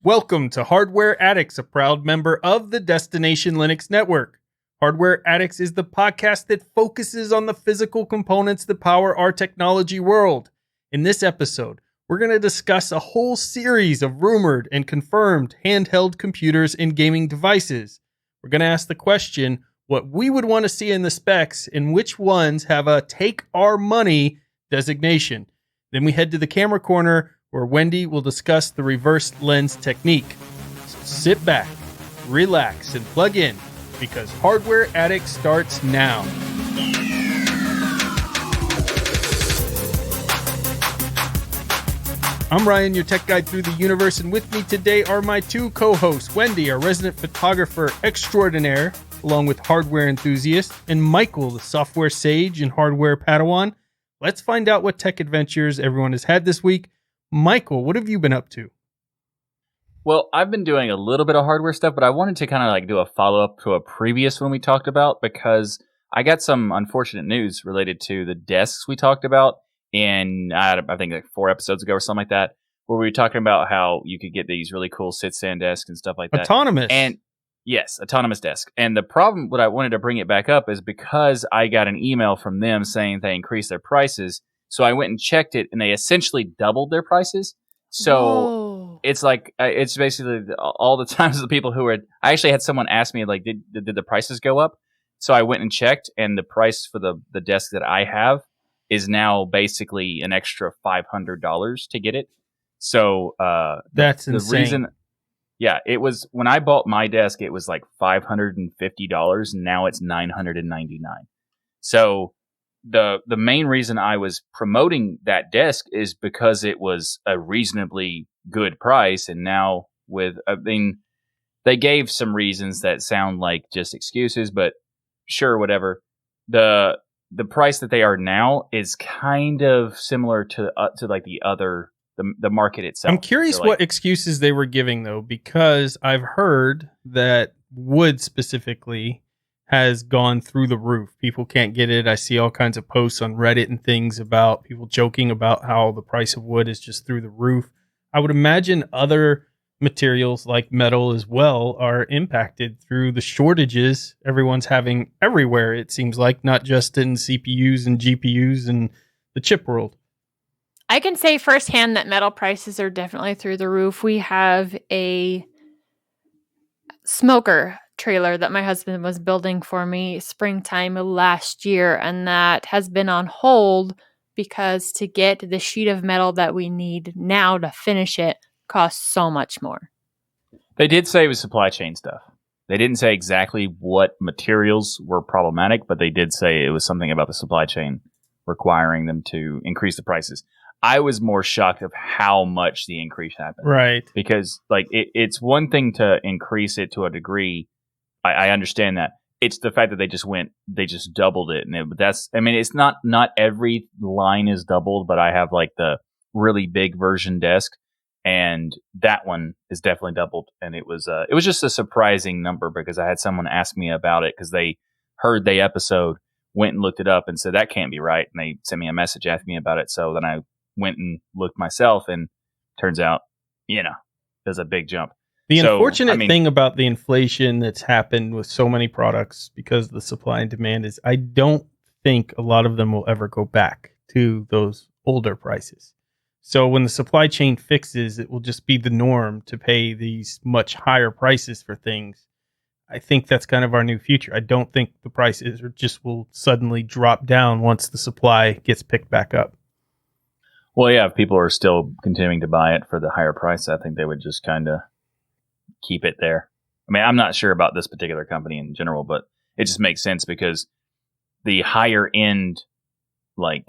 Welcome to Hardware Addicts, a proud member of the Destination Linux Network. Hardware Addicts is the podcast that focuses on the physical components that power our technology world. In this episode, we're going to discuss a whole series of rumored and confirmed handheld computers and gaming devices. We're going to ask the question, what we would want to see in the specs and which ones have a take our money designation. Then we head to the camera corner where Wendy will discuss the reverse lens technique. So sit back, relax, and plug in, because Hardware Addicts starts now. I'm Ryan, your tech guide through the universe, and with me today are my two co-hosts, Wendy, our resident photographer extraordinaire, along with hardware enthusiast, and Michael, the software sage and hardware Padawan. Let's find out what tech adventures everyone has had this week. Michael, what have you been up to? Well, I've been doing a little bit of hardware stuff, but I wanted to kind of do a follow-up to a previous one we talked about, because I got some unfortunate news related to the desks we talked about in, I think 4 episodes ago or something like that, where we were talking about how you could get these really cool sit-stand desks and stuff like that. Autonomous. And yes, autonomous desk. And the problem, what I wanted to bring it back up, is because I got an email from them saying they increased their prices. So I went and checked it, and they essentially doubled their prices. So It's like, it's basically all the times the people who were, I actually had someone ask me, like, did the prices go up? So I went and checked, and the price for the desk that I have is now basically an extra $500 to get it. So that's the insane. Reason, yeah, it was, when I bought my desk, it was like $550, and now it's $999. So the main reason I was promoting that desk is because it was a reasonably good price, and now they gave some reasons that sound like just excuses, but sure, whatever. The price that they are now is kind of similar to like the market itself. I'm curious what excuses they were giving, though, because I've heard that wood specifically has gone through the roof. People can't get it. I see all kinds of posts on Reddit and things about people joking about how the price of wood is just through the roof. I would imagine other materials like metal as well are impacted through the shortages everyone's having everywhere, it seems like, not just in CPUs and GPUs and the chip world. I can say firsthand that metal prices are definitely through the roof. We have a smoker trailer that my husband was building for me springtime last year, and that has been on hold because to get the sheet of metal that we need now to finish it costs so much more. They did say it was supply chain stuff. They didn't say exactly what materials were problematic, but they did say it was something about the supply chain requiring them to increase the prices. I was more shocked of how much the increase happened. Right. Because it's one thing to increase it to a degree. I understand that. It's the fact that they just doubled it. And it's not every line is doubled, but I have like the really big version desk, and that one is definitely doubled. And it was just a surprising number, because I had someone ask me about it because they heard the episode, went and looked it up and said, that can't be right. And they sent me a message asking me about it. So then I went and looked myself, and turns out, there's a big jump. The unfortunate thing about the inflation that's happened with so many products because of the supply and demand is I don't think a lot of them will ever go back to those older prices. So when the supply chain fixes, it will just be the norm to pay these much higher prices for things. I think that's kind of our new future. I don't think the prices will suddenly drop down once the supply gets picked back up. Well, yeah, if people are still continuing to buy it for the higher price, I think they would just kind of keep it there. I mean, I'm not sure about this particular company in general, but it just makes sense because the higher end like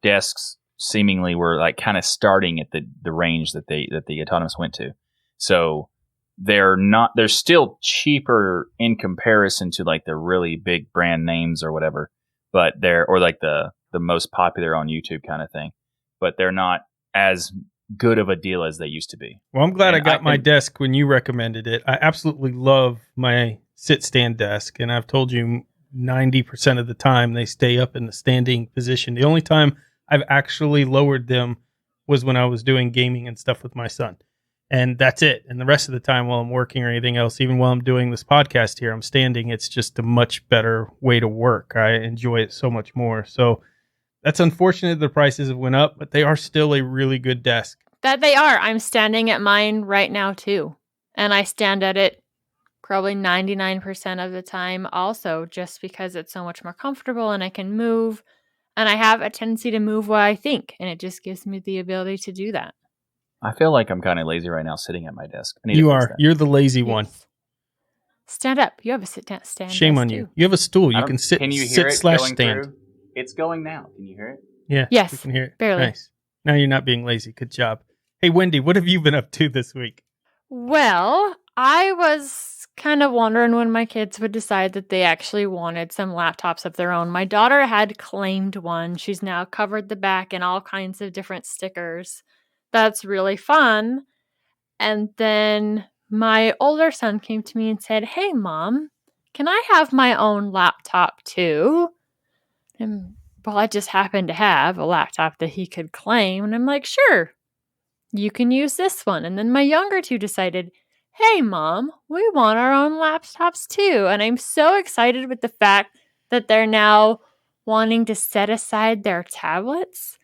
desks seemingly were like kind of starting at the range that the autonomous went to. So they're still cheaper in comparison to like the really big brand names or whatever, but or like the most popular on YouTube kind of thing, but they're not as good of a deal as they used to be. Well, I'm glad I got my desk when you recommended it. I absolutely love my sit-stand desk, and I've told you 90% of the time they stay up in the standing position. The only time I've actually lowered them was when I was doing gaming and stuff with my son. And that's it. And the rest of the time while I'm working or anything else, even while I'm doing this podcast here, I'm standing. It's just a much better way to work. I enjoy it so much more. So that's unfortunate the prices have went up, but they are still a really good desk. That they are. I'm standing at mine right now too. And I stand at it probably 99% of the time also, just because it's so much more comfortable and I can move. And I have a tendency to move while I think. And it just gives me the ability to do that. I feel like I'm kind of lazy right now sitting at my desk. I need You to fix are. that. You're the lazy one. Yes. Stand up. You have a stand. Shame desk on you. too. You have a stool. You can Can you hear sit it slash going stand. through? It's going now. Can you hear it? Yeah. Yes, We can hear it. barely. Nice. Now you're not being lazy. Good job. Hey, Wendy, what have you been up to this week? Well, I was kind of wondering when my kids would decide that they actually wanted some laptops of their own. My daughter had claimed one. She's now covered the back in all kinds of different stickers. That's really fun. And then my older son came to me and said, "Hey, Mom, can I have my own laptop too?" And well, I just happened to have a laptop that he could claim. And I'm like, "Sure, you can use this one." And then my younger two decided, "Hey, Mom, we want our own laptops too." And I'm so excited with the fact that they're now wanting to set aside their tablets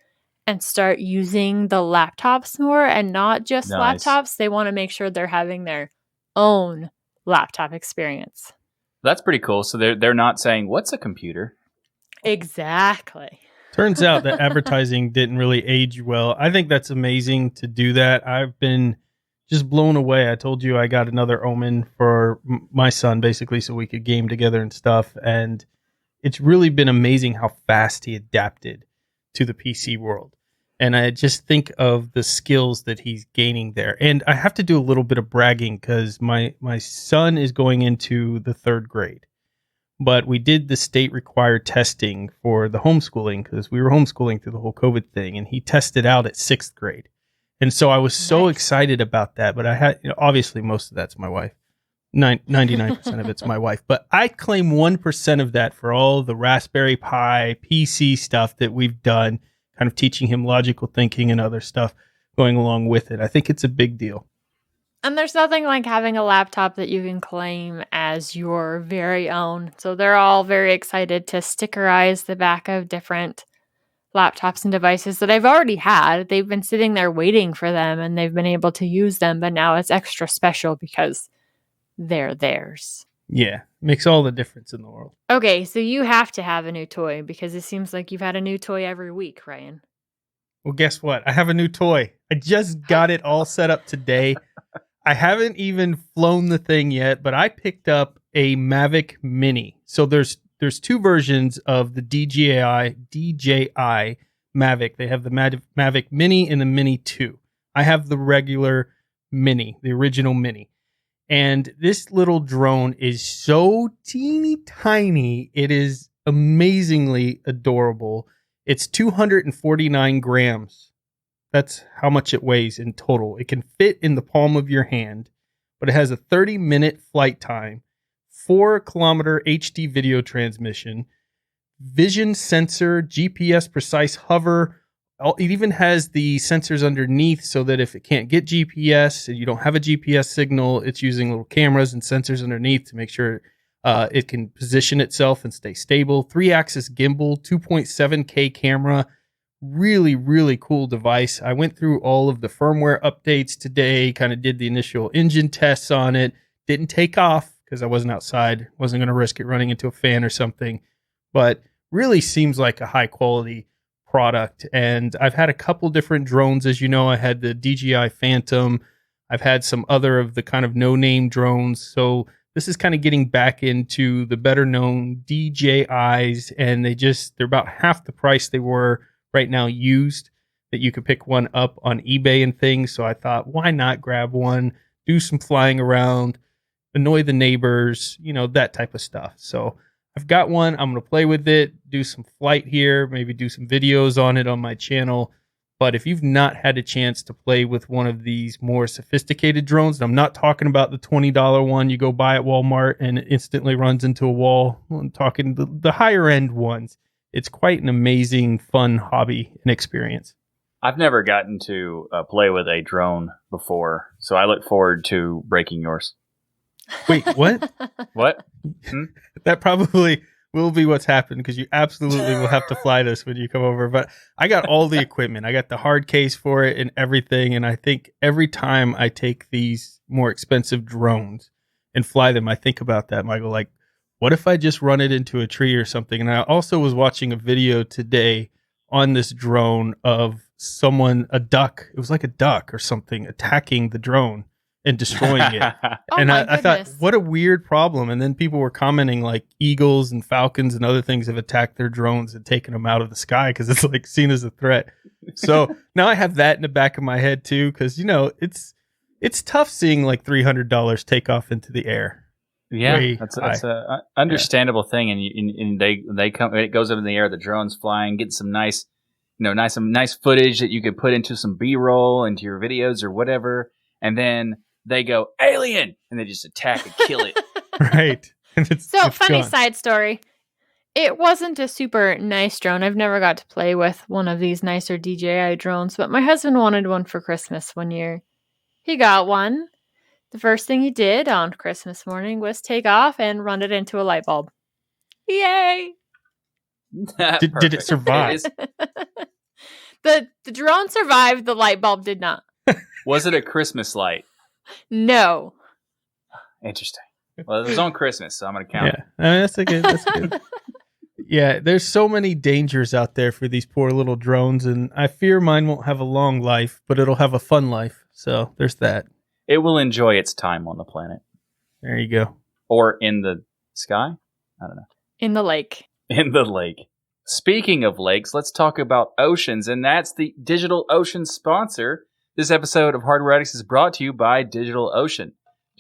and start using the laptops more and not just Nice. laptops. They want to make sure they're having their own laptop experience. That's pretty cool. So they're not saying, "What's a computer?" Exactly. Turns out that advertising didn't really age well. I think that's amazing to do that. I've been just blown away. I told you I got another Omen for my son, basically, so we could game together and stuff. And it's really been amazing how fast he adapted to the PC world. And I just think of the skills that he's gaining there. And I have to do a little bit of bragging because my son is going into the 3rd grade. But we did the state required testing for the homeschooling because we were homeschooling through the whole COVID thing, and he tested out at 6th grade. And so I was so excited about that. But I had, obviously, most of that's my wife. 99% of it's my wife. But I claim 1% of that for all the Raspberry Pi PC stuff that we've done, kind of teaching him logical thinking and other stuff going along with it. I think it's a big deal. And there's nothing like having a laptop that you can claim as your very own. So they're all very excited to stickerize the back of different laptops and devices that I've already had. They've been sitting there waiting for them and they've been able to use them, but now it's extra special because they're theirs. Yeah, makes all the difference in the world. Okay, so you have to have a new toy because it seems like you've had a new toy every week, Ryan. Well, guess what? I have a new toy. I just got it all set up today. I haven't even flown the thing yet, but I picked up a Mavic Mini. So there's 2 versions of the DJI Mavic. They have the Mavic Mini and the Mini 2. I have the regular Mini, the original Mini. And this little drone is so teeny tiny. It is amazingly adorable. It's 249 grams. That's how much it weighs in total. It can fit in the palm of your hand, but it has a 30-minute flight time, 4-kilometer HD video transmission, vision sensor, GPS precise hover. It even has the sensors underneath so that if it can't get GPS and you don't have a GPS signal, it's using little cameras and sensors underneath to make sure it can position itself and stay stable. 3-axis gimbal, 2.7K camera. Really, really cool device. I went through all of the firmware updates today, kind of did the initial engine tests on it. Didn't take off because I wasn't outside. Wasn't going to risk it running into a fan or something. But really seems like a high quality product. And I've had a couple different drones. As you know, I had the DJI Phantom. I've had some other of the kind of no-name drones. So this is kind of getting back into the better known DJIs. And they're about half the price they were right now used, that you could pick one up on eBay and things. So I thought, why not grab one, do some flying around, annoy the neighbors, that type of stuff. So I've got one. I'm going to play with it, do some flight here, maybe do some videos on it on my channel. But if you've not had a chance to play with one of these more sophisticated drones, and I'm not talking about the $20 one you go buy at Walmart and it instantly runs into a wall. I'm talking the higher end ones. It's quite an amazing, fun hobby and experience. I've never gotten to play with a drone before, so I look forward to breaking yours. Wait, what? What? That probably will be what's happened because you absolutely will have to fly this when you come over. But I got all the equipment. I got the hard case for it and everything. And I think every time I take these more expensive drones and fly them, I think about that, Michael. Like, what if I just run it into a tree or something? And I also was watching a video today on this drone of a duck. It was like a duck or something attacking the drone and destroying it. And I thought, what a weird problem. And then people were commenting like eagles and falcons and other things have attacked their drones and taken them out of the sky because it's like seen as a threat. So now I have that in the back of my head too, because it's tough seeing like $300 take off into the air. Yeah, that's a understandable thing, and they come. It goes up in the air. The drone's flying, getting some nice footage that you could put into some B-roll, into your videos or whatever, and then they go alien, and they just attack and kill it. Right. Funny side story. It wasn't a super nice drone. I've never got to play with one of these nicer DJI drones, but my husband wanted one for Christmas one year. He got one. The first thing he did on Christmas morning was take off and run it into a light bulb. Yay! Did it survive? The drone survived. The light bulb did not. Was it a Christmas light? No. Interesting. Well, it was on Christmas, so I'm going to count it. That's good. Yeah, there's so many dangers out there for these poor little drones, and I fear mine won't have a long life, but it'll have a fun life. So there's that. It will enjoy its time on the planet. There you go. Or in the sky? I don't know. In the lake. In the lake. Speaking of lakes, let's talk about oceans, and that's the DigitalOcean sponsor. This episode of Hardware Addicts is brought to you by DigitalOcean.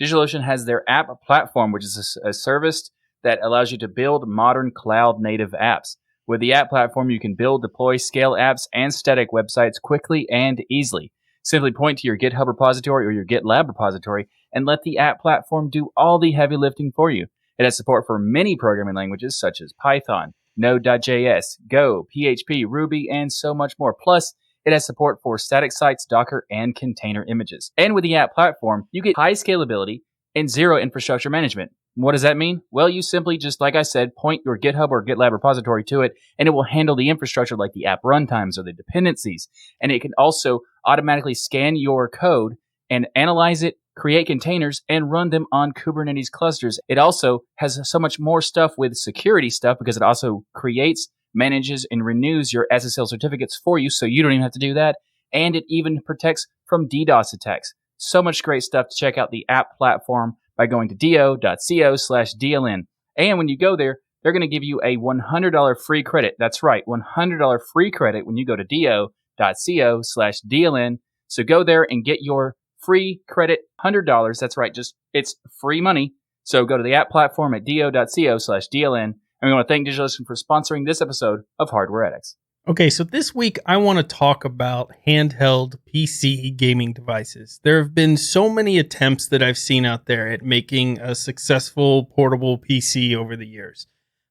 DigitalOcean has their app platform, which is a service that allows you to build modern cloud-native apps. With the app platform, you can build, deploy, scale apps and static websites quickly and easily. Simply point to your GitHub repository or your GitLab repository and let the app platform do all the heavy lifting for you. It has support for many programming languages such as Python, Node.js, Go, PHP, Ruby, and so much more. Plus, it has support for static sites, Docker, and container images. And with the app platform, you get high scalability and zero infrastructure management. What does that mean? Well, you simply just, like I said, point your GitHub or GitLab repository to it, and it will handle the infrastructure like the app runtimes or the dependencies. And it can also automatically scan your code and analyze it, create containers, and run them on Kubernetes clusters. It also has so much more stuff with security stuff because it also creates, manages, and renews your SSL certificates for you, so you don't even have to do that. And it even protects from DDoS attacks. So much great stuff to check out the app platform by going to do.co/DLN. And when you go there, they're going to give you a $100 free credit. That's right, $100 free credit when you go to do.co/DLN. So go there and get your free credit, $100. That's right, it's free money. So go to the app platform at do.co/DLN. And we want to thank DigitalOcean for sponsoring this episode of Hardware Addicts. Okay, so this week I want to talk about handheld PC gaming devices. There have been so many attempts that I've seen out there at making a successful portable PC over the years.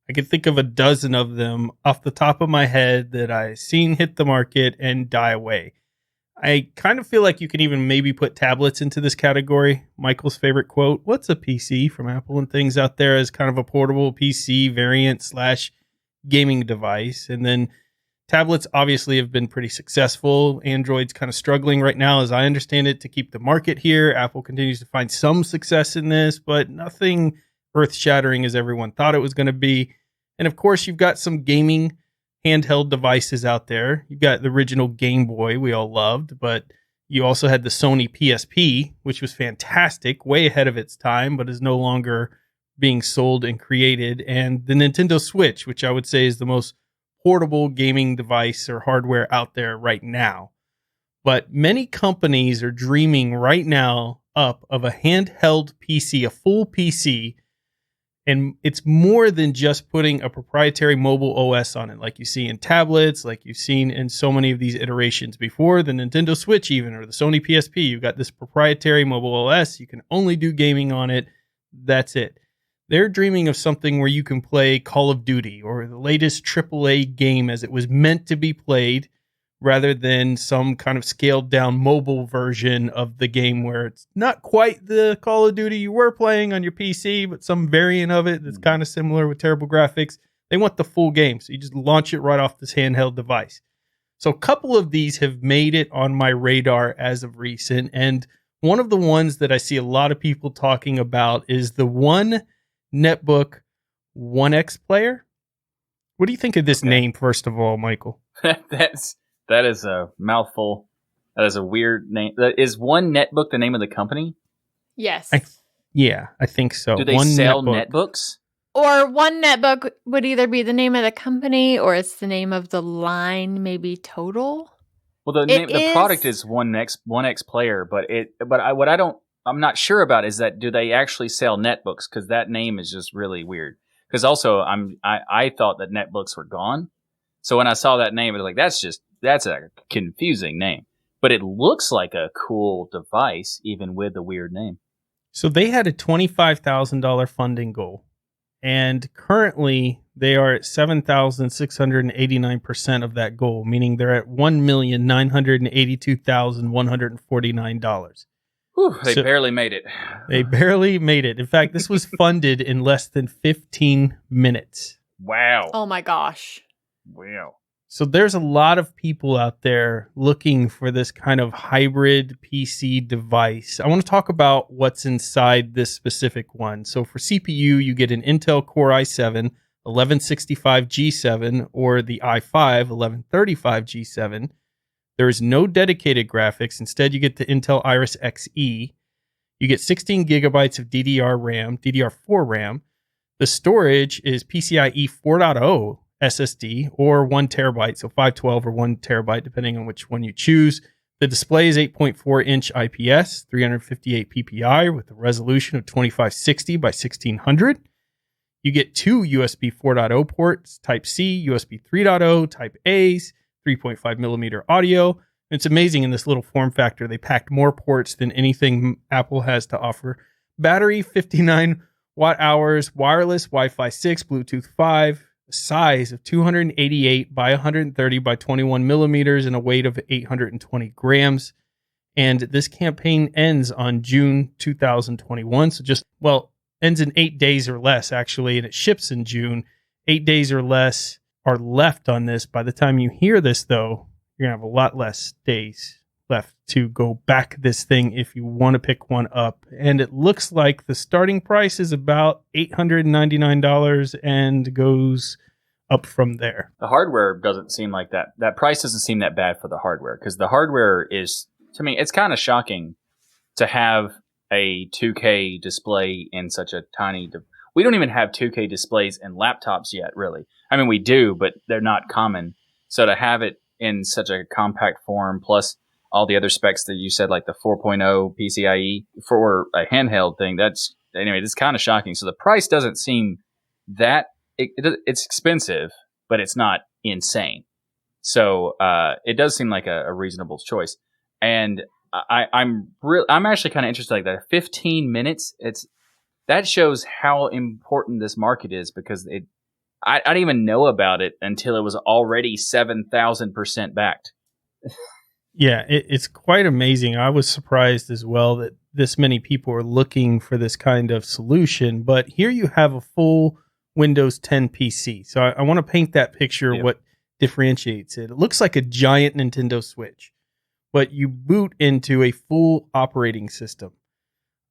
I can think of a dozen of them off the top of my head that I've seen hit the market and die away. I kind of feel like you can even maybe put tablets into this category. Michael's favorite quote, "What's a PC?" from Apple and things out there as kind of a portable PC variant / gaming device. And then tablets obviously have been pretty successful. Android's kind of struggling right now, as I understand it, to keep the market here. Apple continues to find some success in this, but nothing earth-shattering as everyone thought it was going to be. And of course, you've got some gaming handheld devices out there. You've got the original Game Boy we all loved, but you also had the Sony PSP, which was fantastic, way ahead of its time, but is no longer being sold and created. And the Nintendo Switch, which I would say is the most portable gaming device or hardware out there right now. But many companies are dreaming right now up of a handheld PC, a full PC, and it's more than just putting a proprietary mobile OS on it, like you see in tablets, like you've seen in so many of these iterations before, the Nintendo Switch even, or the Sony PSP. You've got this proprietary mobile OS. You can only do gaming on it. That's it. They're dreaming of something where you can play Call of Duty or the latest AAA game as it was meant to be played rather than some kind of scaled down mobile version of the game where it's not quite the Call of Duty you were playing on your PC, but some variant of it that's kind of similar with terrible graphics. They want the full game, so you just launch it right off this handheld device. So a couple of these have made it on my radar as of recent, and one of the ones that I see a lot of people talking about is the One Netbook 1X player. What do you think of this name, first of all, Michael? That is a mouthful. That is a weird name. Is One Netbook the name of the company? Yes. I think so. Do they sell netbooks? Or One Netbook would either be the name of the company or it's the name of the line, maybe total. Well, the product is 1X player, but I'm not sure about is that do they actually sell netbooks? Because that name is just really weird. Because also I thought that netbooks were gone, so when I saw that name, it was like that's a confusing name. But it looks like a cool device, even with the weird name. So they had a $25,000 funding goal. And currently, they are at 7,689% of that goal, meaning they're at $1,982,149. They barely made it. They barely made it. In fact, this was funded in less than 15 minutes. Wow. Oh my gosh. Wow. So there's a lot of people out there looking for this kind of hybrid PC device. I want to talk about what's inside this specific one. So for CPU, you get an Intel Core i7 1165G7 or the i5 1135G7. There is no dedicated graphics. Instead, you get the Intel Iris Xe. You get 16 gigabytes of DDR4 RAM. The storage is PCIe 4.0 SSD or 1 terabyte, so 512 or 1 terabyte, depending on which one you choose. The display is 8.4 inch IPS, 358 ppi with a resolution of 2560 by 1600. You get two USB 4.0 ports, Type C, USB 3.0, Type A's, 3.5 millimeter audio. It's amazing in this little form factor. They packed more ports than anything Apple has to offer. Battery, 59 watt hours, wireless, Wi-Fi 6, Bluetooth 5. Size of 288 by 130 by 21 millimeters and a weight of 820 grams. And this campaign ends on June 2021. So ends in 8 days or less, actually, and it ships in June. 8 days or less are left on this. By the time you hear this, though, you're going to have a lot less days left to go back this thing if you want to pick one up. And it looks like the starting price is about $899 and goes up from there. The hardware doesn't seem like that. That price doesn't seem that bad for the hardware, because the hardware is, to me, it's kind of shocking to have a 2K display in such a tiny... We don't even have 2K displays in laptops yet, really. I mean, we do, but they're not common. So to have it in such a compact form, plus all the other specs that you said, like the 4.0 PCIe for a handheld thing, it's kind of shocking. So the price doesn't seem that, it's expensive, but it's not insane. So it does seem like a reasonable choice. And I'm actually kind of interested, like that 15 minutes, that shows how important this market is, because I didn't even know about it until it was already 7,000% backed. Yeah, it's quite amazing. I was surprised as well that this many people are looking for this kind of solution. But here you have a full Windows 10 PC. So I want to paint that picture of what differentiates it. It looks like a giant Nintendo Switch, but you boot into a full operating system.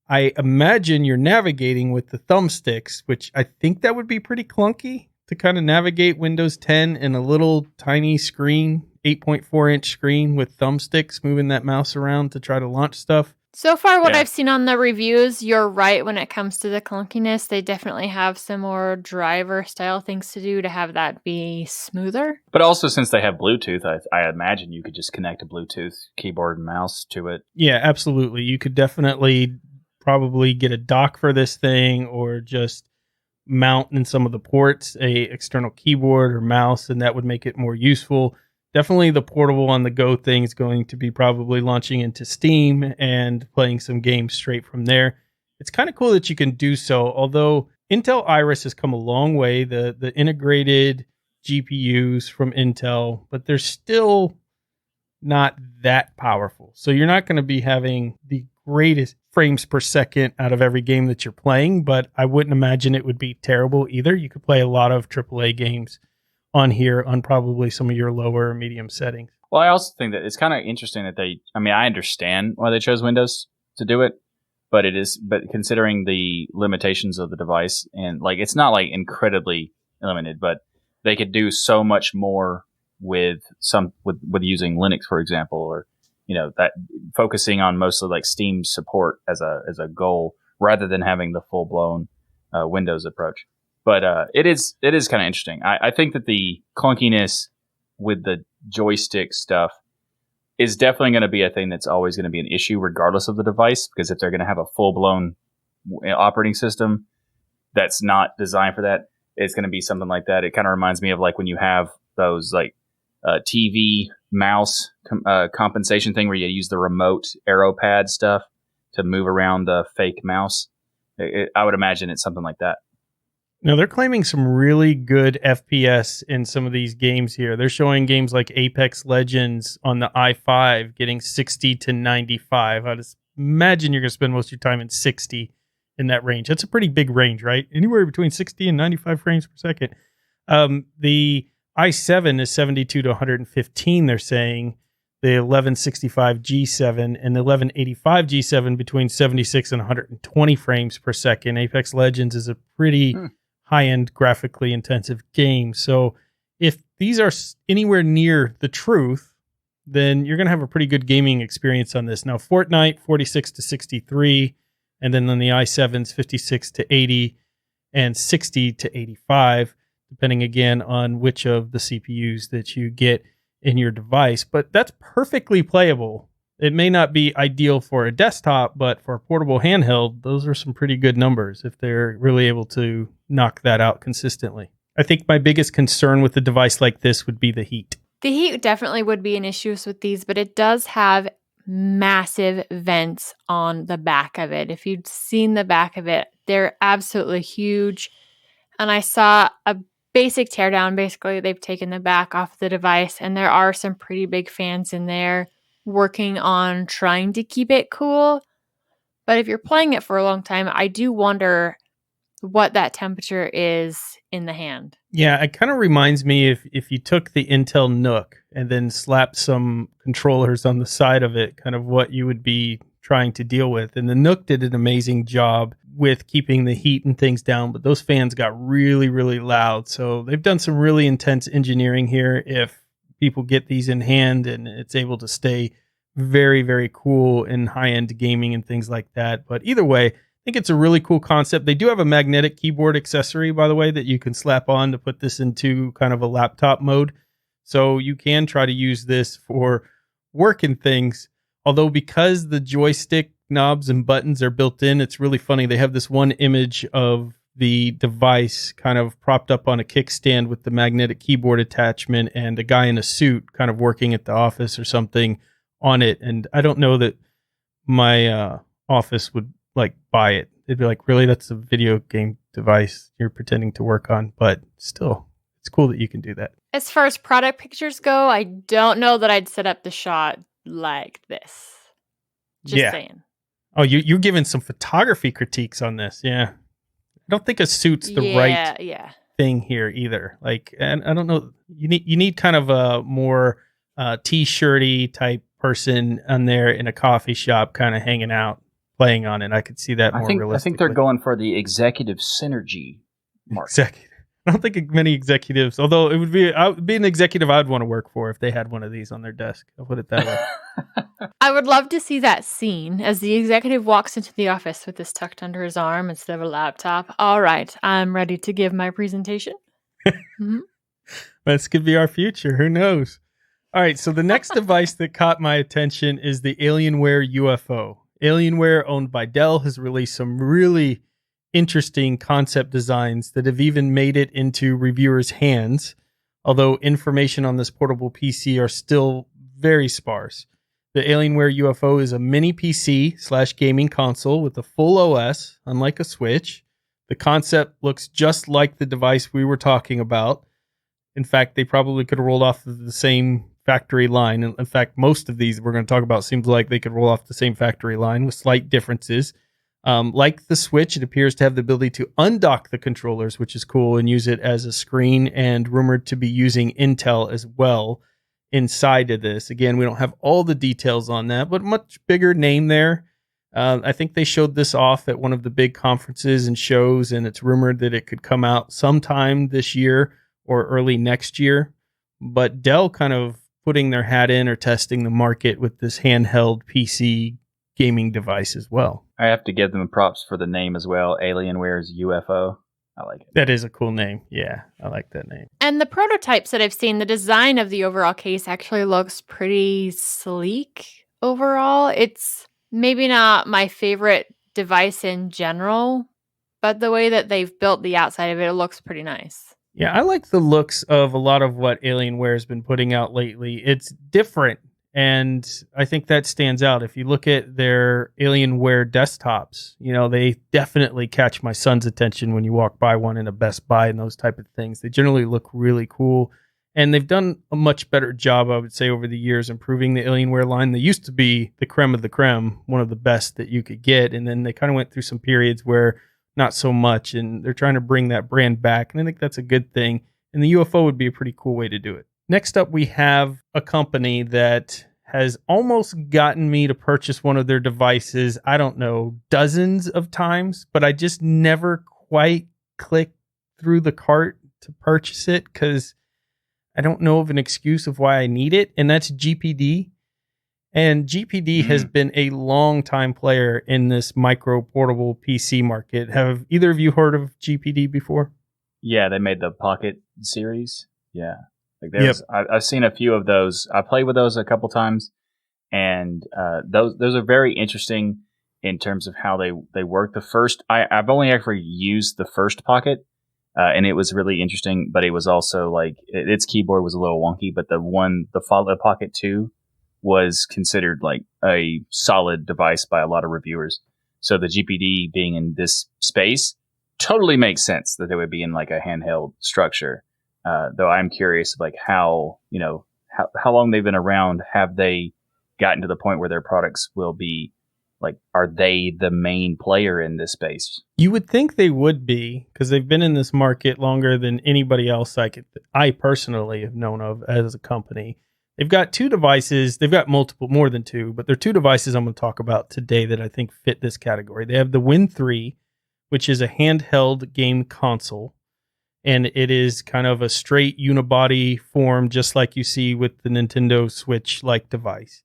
I imagine you're navigating with the thumbsticks, which I think that would be pretty clunky to kind of navigate Windows 10 in a little tiny screen, 8.4 inch screen with thumbsticks, moving that mouse around to try to launch stuff. So far, what I've seen on the reviews, you're right when it comes to the clunkiness. They definitely have some more driver-style things to do to have that be smoother. But also, since they have Bluetooth, I imagine you could just connect a Bluetooth keyboard and mouse to it. Yeah, absolutely. You could definitely probably get a dock for this thing, or just mount in some of the ports a external keyboard or mouse, and that would make it more useful. Definitely the portable on the go thing is going to be probably launching into Steam and playing some games straight from there. It's kind of cool that you can do so, although Intel Iris has come a long way, the integrated GPUs from Intel, but there's still not that powerful. So you're not going to be having the greatest frames per second out of every game that you're playing, but I wouldn't imagine it would be terrible either. You could play a lot of AAA games on here on probably some of your lower or medium settings. Well, I also think that it's kind of interesting that I understand why they chose Windows to do it, but considering the limitations of the device, and like it's not like incredibly limited, but they could do so much more with using Linux, for example, or that focusing on mostly like Steam support as a goal rather than having the full blown Windows approach. But it is kind of interesting. I think that the clunkiness with the joystick stuff is definitely going to be a thing that's always going to be an issue regardless of the device, because if they're going to have a full blown operating system that's not designed for that, it's going to be something like that. It kind of reminds me of like when you have those like TV mouse compensation thing where you use the remote arrow pad stuff to move around the fake mouse. I would imagine it's something like that. Now, they're claiming some really good FPS in some of these games here. They're showing games like Apex Legends on the i5 getting 60 to 95. I just imagine you're going to spend most of your time in 60 in that range. That's a pretty big range, right? Anywhere between 60 and 95 frames per second. The i7 is 72 to 115, they're saying. The 1165 G7 and the 1185 G7 between 76 and 120 frames per second. Apex Legends is a pretty high-end, graphically intensive game. So if these are anywhere near the truth, then you're going to have a pretty good gaming experience on this. Now, Fortnite, 46 to 63, and then on the i7's 56 to 80 and 60 to 85, depending again on which of the CPUs that you get in your device. But that's perfectly playable. It may not be ideal for a desktop, but for a portable handheld, those are some pretty good numbers if they're really able to knock that out consistently. I think my biggest concern with a device like this would be the heat. The heat definitely would be an issue with these, but it does have massive vents on the back of it. If you've seen the back of it, they're absolutely huge. And I saw a basic teardown. Basically, they've taken the back off the device, and there are some pretty big fans in there working on trying to keep it cool. But if you're playing it for a long time, I do wonder what that temperature is in the hand. Yeah, it kind of reminds me if you took the Intel Nook and then slapped some controllers on the side of it, kind of what you would be trying to deal with. And the Nook did an amazing job with keeping the heat and things down, but those fans got really, really loud. So they've done some really intense engineering here. If people get these in hand and it's able to stay very, very cool in high-end gaming and things like that. But either way, I think it's a really cool concept. They do have a magnetic keyboard accessory, by the way, that you can slap on to put this into kind of a laptop mode. So you can try to use this for work and things. Although because the joystick knobs and buttons are built in, it's really funny. They have this one image of the device kind of propped up on a kickstand with the magnetic keyboard attachment and a guy in a suit kind of working at the office or something on it. And I don't know that my office would like buy it. They'd be like, really? That's a video game device you're pretending to work on. But still, it's cool that you can do that. As far as product pictures go, I don't know that I'd set up the shot like this. Just saying. Oh, you're giving some photography critiques on this. Yeah. I don't think a suit's the right thing here either. Like, and I don't know. You need kind of a more t-shirty type person on there in a coffee shop, kind of hanging out, playing on it. I could see that more realistically. I think they're going for the executive synergy mark. Executive. I don't think many executives, although it would be an executive I'd want to work for if they had one of these on their desk. I'll put it that way. I would love to see that scene as the executive walks into the office with this tucked under his arm instead of a laptop. All right, I'm ready to give my presentation. Mm-hmm. This could be our future. Who knows? All right, so the next device that caught my attention is the Alienware UFO. Alienware, owned by Dell, has released some really interesting concept designs that have even made it into reviewers' hands, although information on this portable PC are still very sparse. The Alienware UFO is a mini PC / gaming console with a full OS, unlike a Switch. The concept looks just like the device we were talking about. In fact, they probably could have rolled off of the same factory line. And in fact, most of these we're going to talk about seems like they could roll off the same factory line with slight differences. Like the Switch, it appears to have the ability to undock the controllers, which is cool, and use it as a screen, and rumored to be using Intel as well inside of this. Again, we don't have all the details on that, but much bigger name there. I think they showed this off at one of the big conferences and shows, and it's rumored that it could come out sometime this year or early next year. But Dell kind of putting their hat in or testing the market with this handheld PC gaming device as well. I have to give them props for the name as well. Alienware's UFO. I like it. That is a cool name. Yeah, I like that name. And the prototypes that I've seen, the design of the overall case actually looks pretty sleek overall. It's maybe not my favorite device in general, but the way that they've built the outside of it looks pretty nice. Yeah, I like the looks of a lot of what Alienware has been putting out lately. It's different, and I think that stands out. If you look at their Alienware desktops, they definitely catch my son's attention when you walk by one in a Best Buy and those type of things. They generally look really cool, and they've done a much better job, I would say, over the years improving the Alienware line. They used to be the creme of the creme, one of the best that you could get, and then they kind of went through some periods where not so much, and they're trying to bring that brand back, and I think that's a good thing, and the UFO would be a pretty cool way to do it. Next up, we have a company that has almost gotten me to purchase one of their devices, I don't know, dozens of times, but I just never quite clicked through the cart to purchase it because I don't know of an excuse of why I need it, and that's GPD. And GPD has been a long time player in this micro portable PC market. Have either of you heard of GPD before? Yeah, they made the Pocket series. Yeah, I've seen a few of those. I played with those a couple times, and those are very interesting in terms of how they work. The first, I've only actually used the first Pocket, and it was really interesting. But it was also like its keyboard was a little wonky. But the Pocket 2. Was considered like a solid device by a lot of reviewers. So the GPD being in this space totally makes sense that they would be in like a handheld structure. Though I'm curious like how long they've been around. Have they gotten to the point where their products will be like, are they the main player in this space? You would think they would be, because they've been in this market longer than anybody else I personally have known of as a company. They've got two devices. They've got more than two, but they're two devices I'm going to talk about today that I think fit this category. They have the Win 3, which is a handheld game console, and it is kind of a straight unibody form, just like you see with the Nintendo Switch-like device.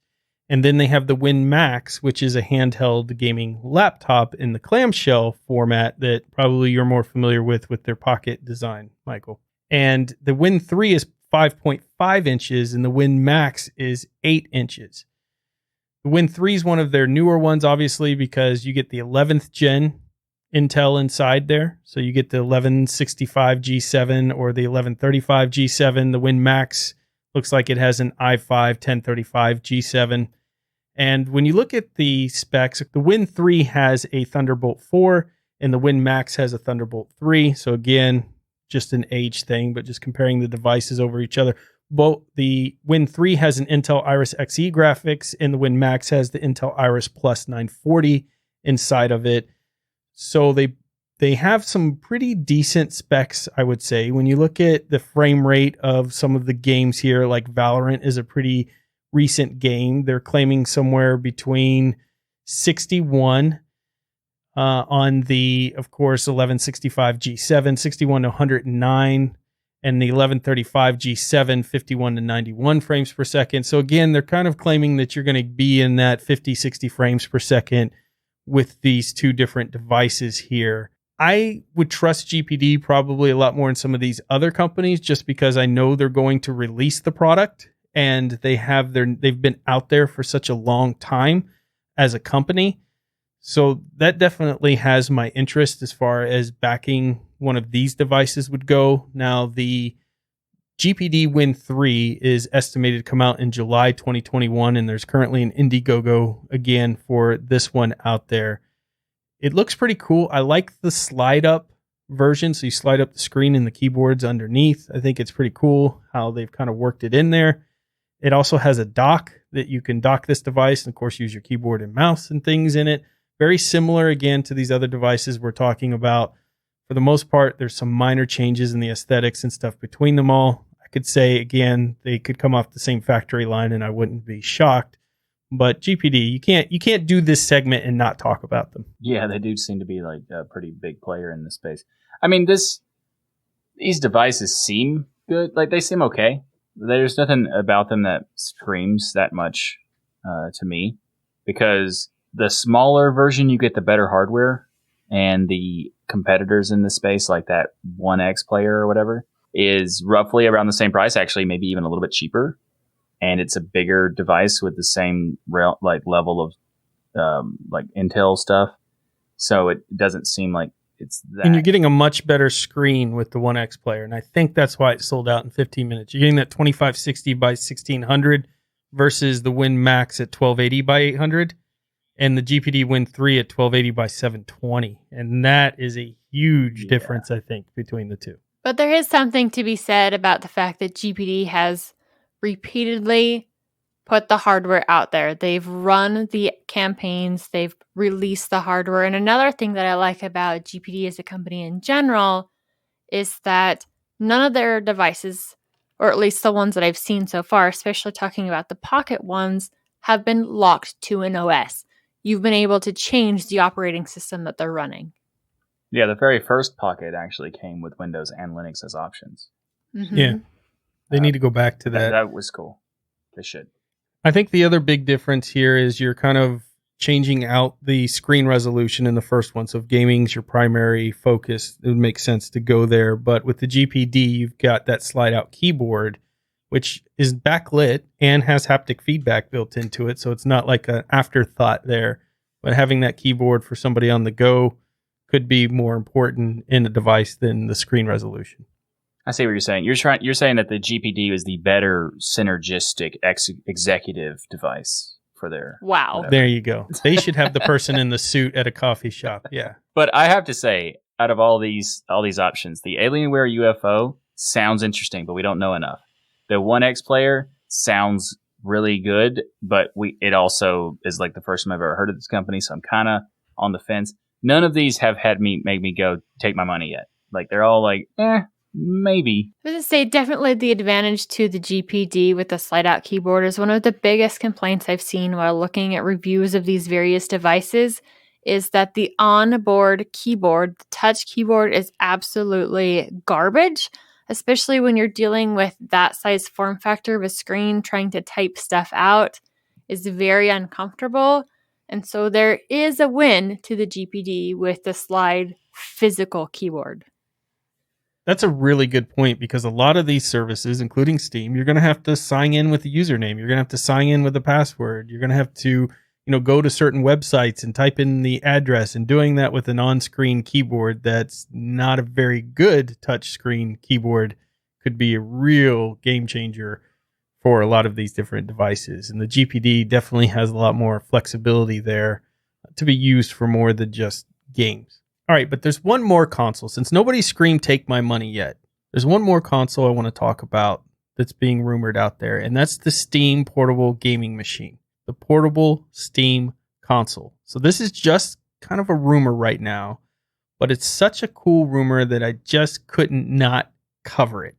And then they have the Win Max, which is a handheld gaming laptop in the clamshell format that probably you're more familiar with their Pocket design, Michael. And the Win 3 is 5.5 inches, and the Win Max is 8 inches. The Win 3 is one of their newer ones, obviously, because you get the 11th gen Intel inside there. So you get the 1165 G7 or the 1135 G7. The Win Max looks like it has an i5 1035 G7. And when you look at the specs, the Win 3 has a Thunderbolt 4, and the Win Max has a Thunderbolt 3. So again, just an age thing, but just comparing the devices over each other. Both the Win 3 has an Intel Iris Xe graphics, and the Win Max has the Intel Iris Plus 940 inside of it. So they have some pretty decent specs, I would say. When you look at the frame rate of some of the games here, like Valorant is a pretty recent game. They're claiming somewhere between 61 on the, of course, 1165 G7, 61 to 109, and the 1135 G7, 51 to 91 frames per second. So again, they're kind of claiming that you're going to be in that 50, 60 frames per second with these two different devices here. I would trust GPD probably a lot more in some of these other companies, just because I know they're going to release the product, and they've been out there for such a long time as a company. So that definitely has my interest as far as backing one of these devices would go. Now, the GPD Win 3 is estimated to come out in July 2021, and there's currently an Indiegogo again for this one out there. It looks pretty cool. I like the slide up version. So you slide up the screen and the keyboard's underneath. I think it's pretty cool how they've kind of worked it in there. It also has a dock that you can dock this device and, of course, use your keyboard and mouse and things in it. Very similar, again, to these other devices we're talking about. For the most part, there's some minor changes in the aesthetics and stuff between them all. I could say, again, they could come off the same factory line and I wouldn't be shocked. But GPD, you can't do this segment and not talk about them. Yeah, they do seem to be like a pretty big player in this space. I mean, these devices seem good. Like, they seem okay. There's nothing about them that screams that much to me, because the smaller version, you get the better hardware, and the competitors in the space, like that 1X player or whatever, is roughly around the same price, actually maybe even a little bit cheaper, and it's a bigger device with the same level of like Intel stuff, so it doesn't seem like it's that. And you're getting a much better screen with the 1X player, and I think that's why it sold out in 15 minutes. You're getting that 2560 by 1600 versus the Win Max at 1280 by 800, and the GPD Win 3 at 1280 by 720, and that is a huge difference, I think, between the two. But there is something to be said about the fact that GPD has repeatedly put the hardware out there. They've run the campaigns, they've released the hardware. And another thing that I like about GPD as a company in general is that none of their devices, or at least the ones that I've seen so far, especially talking about the Pocket ones, have been locked to an OS. You've been able to change the operating system that they're running. Yeah, the very first Pocket actually came with Windows and Linux as options. Mm-hmm. Yeah, they need to go back to that. That was cool. They should. I think the other big difference here is you're kind of changing out the screen resolution in the first one. So if gaming's your primary focus, it would make sense to go there. But with the GPD, you've got that slide out keyboard, which is backlit and has haptic feedback built into it. So it's not like an afterthought there. But having that keyboard for somebody on the go could be more important in a device than the screen resolution. I see what you're saying. You're saying that the GPD is the better synergistic executive device for their. Wow. Whatever. There you go. They should have the person in the suit at a coffee shop. Yeah. But I have to say, out of all these options, the Alienware UFO sounds interesting, but we don't know enough. The 1X player sounds really good, but it also is like the first time I've ever heard of this company, so I'm kind of on the fence. None of these have had make me go take my money yet. Like, they're all like, maybe. I was going to say, definitely the advantage to the GPD with the slide-out keyboard is one of the biggest complaints I've seen while looking at reviews of these various devices is that the onboard keyboard, the touch keyboard, is absolutely garbage, especially when you're dealing with that size form factor of a screen. Trying to type stuff out is very uncomfortable. And so there is a win to the GPD with the slide physical keyboard. That's a really good point, because a lot of these services, including Steam, you're going to have to sign in with a username. You're going to have to sign in with a password. You're going to have to, go to certain websites and type in the address, and doing that with an on-screen keyboard that's not a very good touchscreen keyboard could be a real game changer for a lot of these different devices. And the GPD definitely has a lot more flexibility there to be used for more than just games. All right, but there's one more console. Since nobody screamed "take my money" yet, there's one more console I want to talk about that's being rumored out there, and that's the Steam portable gaming machine, the portable Steam console. So this is just kind of a rumor right now, but it's such a cool rumor that I just couldn't not cover it.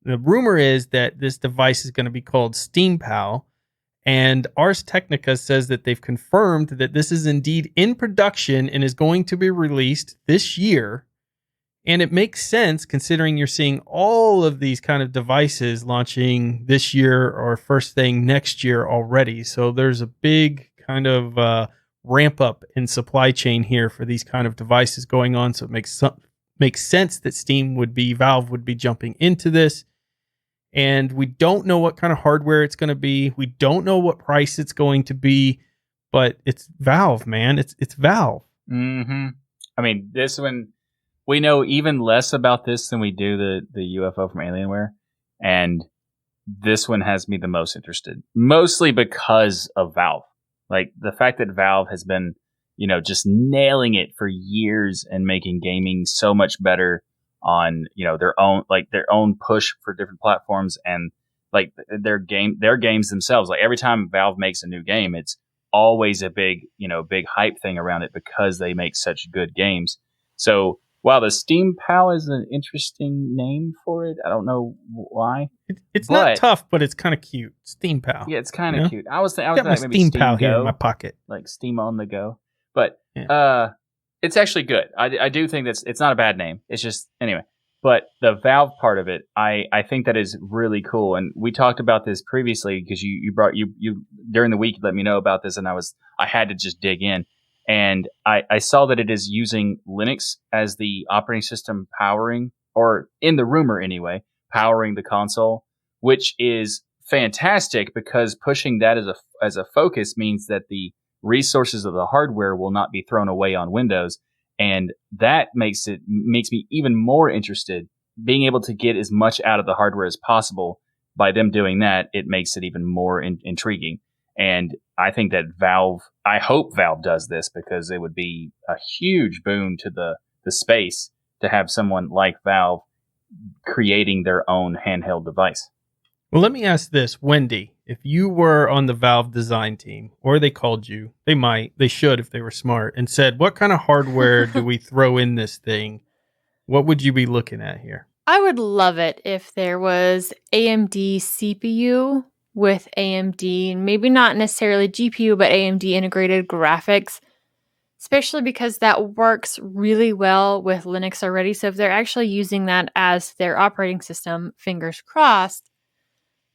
The rumor is that this device is going to be called Steam Pal, and Ars Technica says that they've confirmed that this is indeed in production and is going to be released this year. And it makes sense considering you're seeing all of these kind of devices launching this year or first thing next year already. So there's a big kind of ramp up in supply chain here for these kind of devices going on. So it makes sense that Valve would be jumping into this. And we don't know what kind of hardware it's going to be. We don't know what price it's going to be, but it's Valve, man. It's Valve. Mm-hmm. I mean, this one, we know even less about this than we do the UFO from Alienware. And this one has me the most interested, mostly because of Valve. Like, the fact that Valve has been, just nailing it for years and making gaming so much better on, their own push for different platforms, and like their games themselves. Like every time Valve makes a new game, it's always a big hype thing around it because they make such good games. So while the Steam Pal is an interesting name for it, I don't know why. It's not tough, but it's kind of cute. Steam Pal. Yeah, it's kind of cute. I was thinking my maybe Steam Pal here in my pocket, like Steam on the go. But it's actually good. I do think it's not a bad name. It's just anyway. But the Valve part of it, I think that is really cool. And we talked about this previously because you during the week you let me know about this, and I had to just dig in. And I saw that it is using Linux as the operating system powering, or in the rumor anyway, powering the console, which is fantastic because pushing that as a focus means that the resources of the hardware will not be thrown away on Windows. And that makes me even more interested. Being able to get as much out of the hardware as possible, by them doing that, it makes it even more intriguing. And I think that I hope Valve does this, because it would be a huge boon to the space to have someone like Valve creating their own handheld device. Well, let me ask this, Wendy, if you were on the Valve design team, or they called you, they should if they were smart, and said, what kind of hardware do we throw in this thing? What would you be looking at here? I would love it if there was AMD CPU with AMD, maybe not necessarily GPU, but AMD integrated graphics, especially because that works really well with Linux already. So if they're actually using that as their operating system, fingers crossed,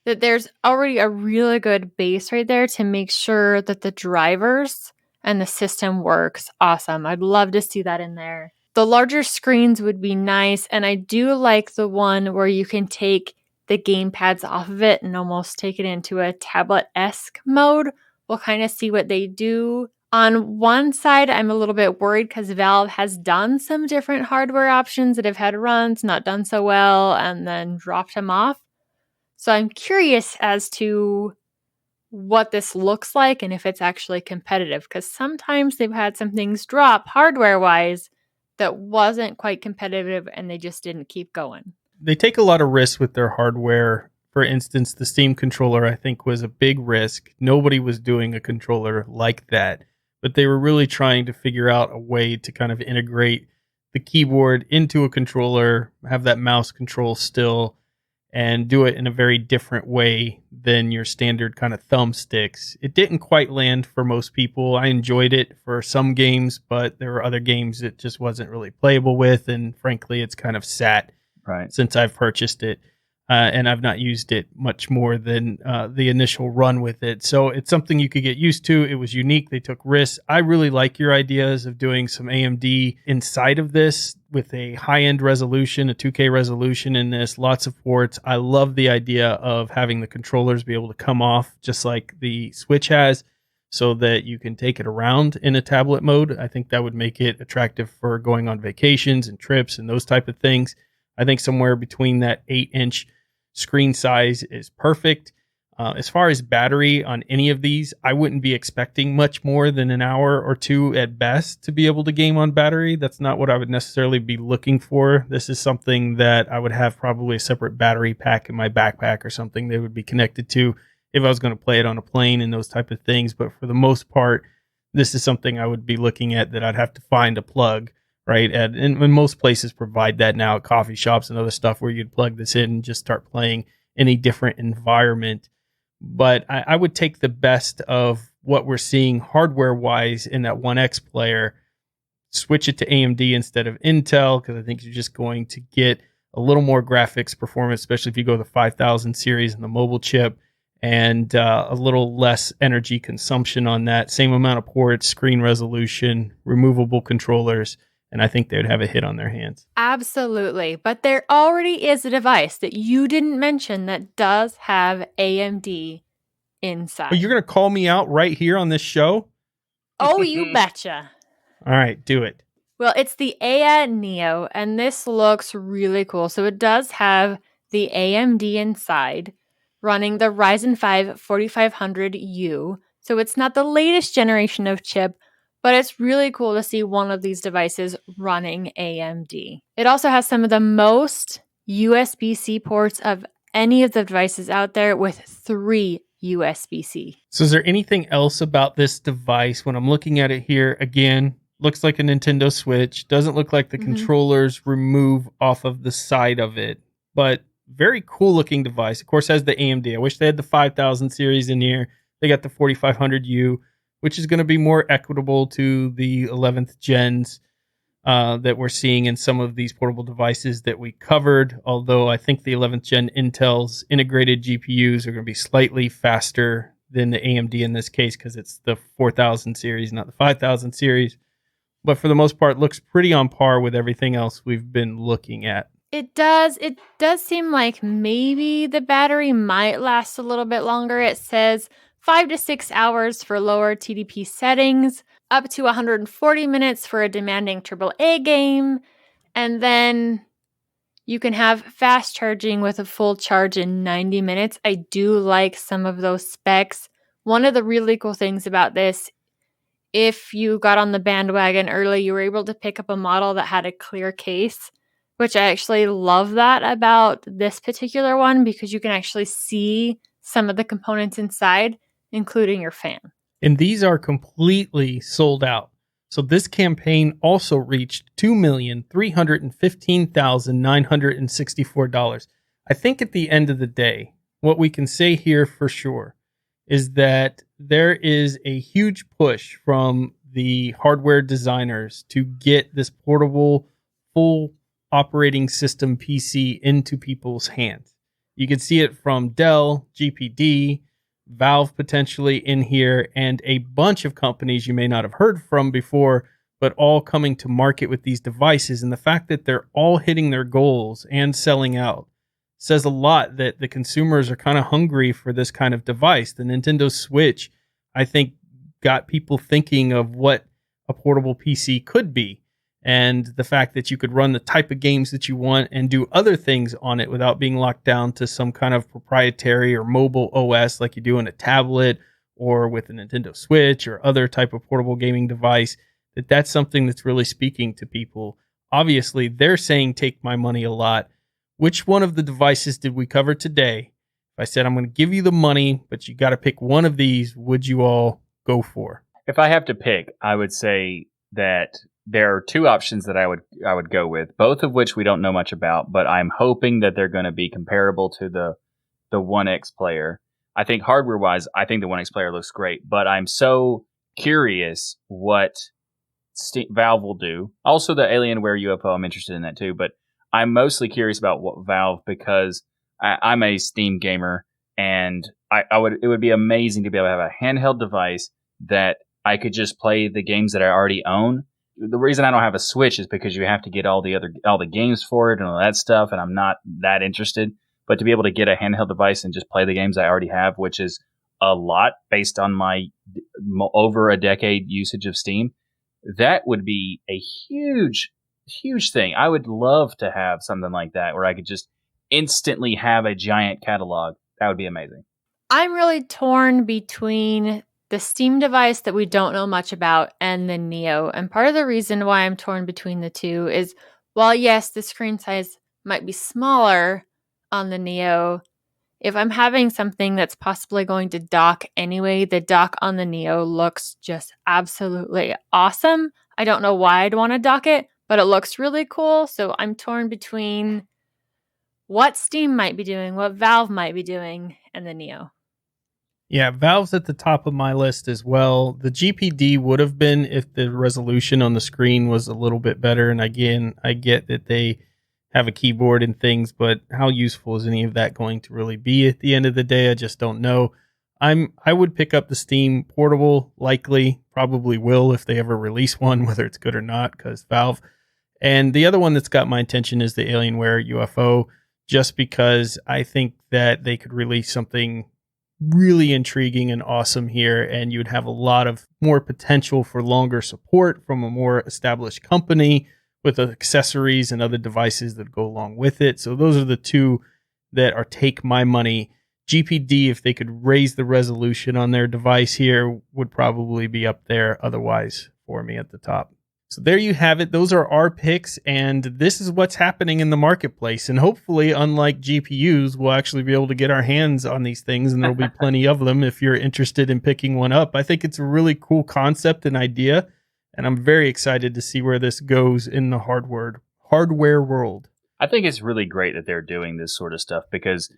that there's already a really good base right there to make sure that the drivers and the system works awesome. I'd love to see that in there. The larger screens would be nice, and I do like the one where you can take the game pads off of it and almost take it into a tablet-esque mode. We'll kind of see what they do. On one side, I'm a little bit worried because Valve has done some different hardware options that have had runs, not done so well, and then dropped them off. So I'm curious as to what this looks like and if it's actually competitive, because sometimes they've had some things drop hardware-wise that wasn't quite competitive and they just didn't keep going. They take a lot of risks with their hardware. For instance, the Steam controller, I think, was a big risk. Nobody was doing a controller like that, but they were really trying to figure out a way to kind of integrate the keyboard into a controller, have that mouse control still, and do it in a very different way than your standard kind of thumbsticks. It didn't quite land for most people. I enjoyed it for some games, but there were other games it just wasn't really playable with, and frankly, it's kind of sat since I've purchased it. And I've not used it much more than the initial run with it. So it's something you could get used to. It was unique. They took risks. I really like your ideas of doing some AMD inside of this with a high-end resolution, a 2K resolution in this, lots of ports. I love the idea of having the controllers be able to come off just like the Switch has, so that you can take it around in a tablet mode. I think that would make it attractive for going on vacations and trips and those type of things. I think somewhere between that 8-inch screen size is perfect. As far as battery on any of these, I wouldn't be expecting much more than an hour or two at best to be able to game on battery. That's not what I would necessarily be looking for. This is something that I would have probably a separate battery pack in my backpack or something that would be connected to if I was going to play it on a plane and those type of things. But for the most part, this is something I would be looking at that I'd have to find a plug. Right. And most places provide that now at coffee shops and other stuff where you'd plug this in and just start playing in a different environment. But I would take the best of what we're seeing hardware wise in that 1X player, switch it to AMD instead of Intel, because I think you're just going to get a little more graphics performance, especially if you go the 5000 series and the mobile chip, and a little less energy consumption on that. Same amount of ports, screen resolution, removable controllers. And I think they would have a hit on their hands. Absolutely. But there already is a device that you didn't mention that does have AMD inside. But you're going to call me out right here on this show? Oh, you betcha. All right, do it. Well, it's the Aya Neo, and this looks really cool. So it does have the AMD inside, running the Ryzen 5 4500U. So it's not the latest generation of chip, but it's really cool to see one of these devices running AMD. It also has some of the most USB-C ports of any of the devices out there with 3 USB-C. So is there anything else about this device when I'm looking at it here? Again, looks like a Nintendo Switch. Doesn't look like the controllers remove off of the side of it, but very cool looking device. Of course, has the AMD. I wish they had the 5000 series in here. They got the 4500U, which is going to be more equitable to the 11th gens that we're seeing in some of these portable devices that we covered. Although I think the 11th gen Intel's integrated GPUs are going to be slightly faster than the AMD in this case because it's the 4000 series, not the 5000 series. But for the most part, looks pretty on par with everything else we've been looking at. It does seem like maybe the battery might last a little bit longer. It says 5 to 6 hours for lower TDP settings, up to 140 minutes for a demanding AAA game, and then you can have fast charging with a full charge in 90 minutes. I do like some of those specs. One of the really cool things about this, if you got on the bandwagon early, you were able to pick up a model that had a clear case, which I actually love that about this particular one because you can actually see some of the components inside, including your fan. And these are completely sold out. So this campaign also reached $2,315,964. I think at the end of the day, what we can say here for sure is that there is a huge push from the hardware designers to get this portable, full operating system PC into people's hands. You can see it from Dell, GPD, Valve potentially in here, and a bunch of companies you may not have heard from before, but all coming to market with these devices. And the fact that they're all hitting their goals and selling out says a lot that the consumers are kind of hungry for this kind of device. The Nintendo Switch, I think, got people thinking of what a portable PC could be. And the fact that you could run the type of games that you want and do other things on it without being locked down to some kind of proprietary or mobile OS like you do in a tablet or with a Nintendo Switch or other type of portable gaming device, that's something that's really speaking to people. Obviously, they're saying, take my money a lot. Which one of the devices did we cover today? If I said, I'm going to give you the money, but you got to pick one of these, would you all go for? If I have to pick, I would say that there are two options that I would go with, both of which we don't know much about, but I'm hoping that they're going to be comparable to the One X player. I think hardware-wise, I think the One X player looks great, but I'm so curious what Valve will do. Also, the Alienware UFO, I'm interested in that too, but I'm mostly curious about what Valve, because I'm a Steam gamer, and it would be amazing to be able to have a handheld device that I could just play the games that I already own. The reason I don't have a Switch is because you have to get all the games for it and all that stuff, and I'm not that interested. But to be able to get a handheld device and just play the games I already have, which is a lot based on my over a decade usage of Steam, that would be a huge, huge thing. I would love to have something like that where I could just instantly have a giant catalog. That would be amazing. I'm really torn between the Steam device that we don't know much about and the Neo. And part of the reason why I'm torn between the two is, while yes, the screen size might be smaller on the Neo, if I'm having something that's possibly going to dock anyway, the dock on the Neo looks just absolutely awesome. I don't know why I'd want to dock it, but it looks really cool. So I'm torn between what Steam might be doing, what Valve might be doing, and the Neo. Yeah, Valve's at the top of my list as well. The GPD would have been if the resolution on the screen was a little bit better. And again, I get that they have a keyboard and things, but how useful is any of that going to really be at the end of the day? I just don't know. I would pick up the Steam Portable, likely, probably will if they ever release one, whether it's good or not, because Valve. And the other one that's got my attention is the Alienware UFO, just because I think that they could release something really intriguing and awesome here, and you'd have a lot of more potential for longer support from a more established company with accessories and other devices that go along with it. So those are the two that are take my money. GPD, if they could raise the resolution on their device here, would probably be up there otherwise for me at the top. So there you have it. Those are our picks, and this is what's happening in the marketplace. And hopefully, unlike GPUs, we'll actually be able to get our hands on these things, and there'll be plenty of them if you're interested in picking one up. I think it's a really cool concept and idea, and I'm very excited to see where this goes in the hardware world. I think it's really great that they're doing this sort of stuff because